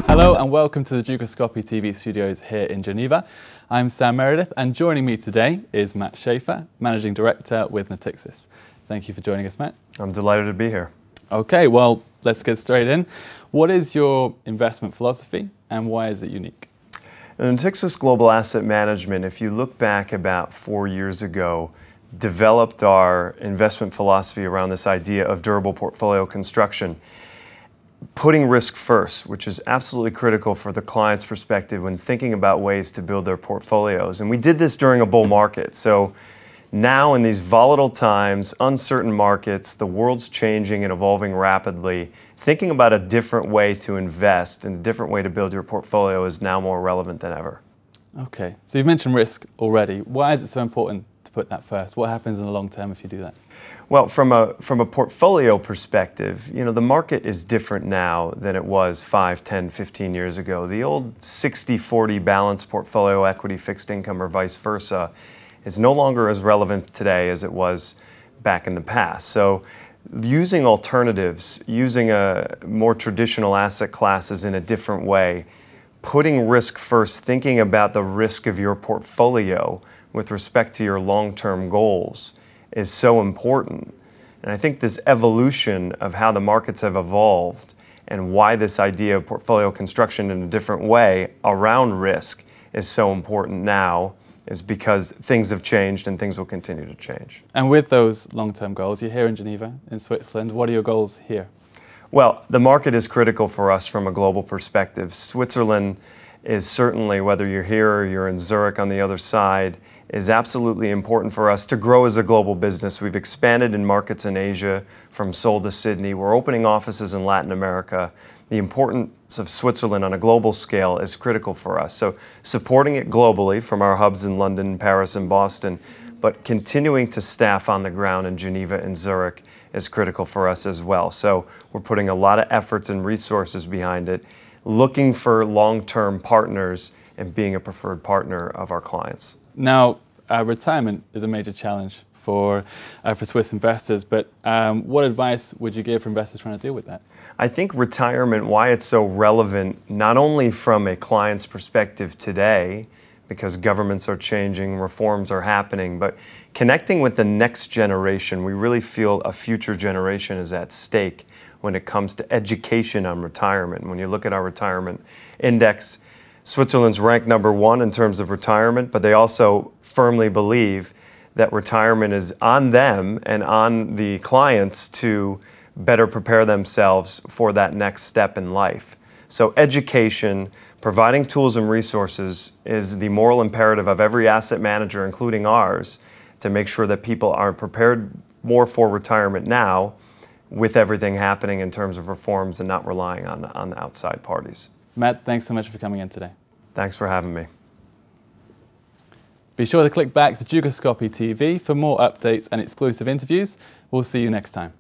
Hello and welcome to the Dukascopy TV studios here in Geneva. I'm Sam Meredith and joining me today is Matt Shafer, Managing Director with Natixis. Thank you for joining us, Matt. I'm delighted to be here. Okay, well, let's get straight in. What is your investment philosophy and why is it unique? Natixis Global Asset Management, if you look back about 4 years ago, developed our investment philosophy around this idea of durable portfolio construction. Putting risk first, which is absolutely critical for the client's perspective when thinking about ways to build their portfolios. And we did this during a bull market. So now in these volatile times, uncertain markets, the world's changing and evolving rapidly, thinking about a different way to invest and a different way to build your portfolio is now more relevant than ever. Okay, so you've mentioned risk already. Why is it so important to put that first? What happens in the long term if you do that? Well, from a portfolio perspective, you know, the market is different now than it was 5, 10, 15 years ago. The old 60-40 balanced portfolio, equity, fixed income, or vice versa, is no longer as relevant today as it was back in the past. So using alternatives, using a more traditional asset classes in a different way, putting risk first, thinking about the risk of your portfolio with respect to your long-term goals is so important. And I think this evolution of how the markets have evolved and why this idea of portfolio construction in a different way around risk is so important now is because things have changed and things will continue to change. And with those long-term goals, you're here in Geneva, in Switzerland. What are your goals here? Well, the market is critical for us from a global perspective. Switzerland is certainly, whether you're here or you're in Zurich on the other side, is absolutely important for us to grow as a global business. We've expanded in markets in Asia from Seoul to Sydney. We're opening offices in Latin America. The importance of Switzerland on a global scale is critical for us. So supporting it globally from our hubs in London, Paris, and Boston, but continuing to staff on the ground in Geneva and Zurich is critical for us as well. So we're putting a lot of efforts and resources behind it, looking for long-term partners and being a preferred partner of our clients. Now, retirement is a major challenge for Swiss investors, but what advice would you give for investors trying to deal with that? I think retirement, why it's so relevant, not only from a client's perspective today, because governments are changing, reforms are happening, but connecting with the next generation. We really feel a future generation is at stake when it comes to education on retirement. When you look at our retirement index, Switzerland's ranked #1 in terms of retirement, but they also firmly believe that retirement is on them and on the clients to better prepare themselves for that next step in life. So education, providing tools and resources is the moral imperative of every asset manager, including ours, to make sure that people are prepared more for retirement now with everything happening in terms of reforms and not relying on the outside parties. Matt, thanks so much for coming in today. Thanks for having me. Be sure to click back to Dukascopy TV for more updates and exclusive interviews. We'll see you next time.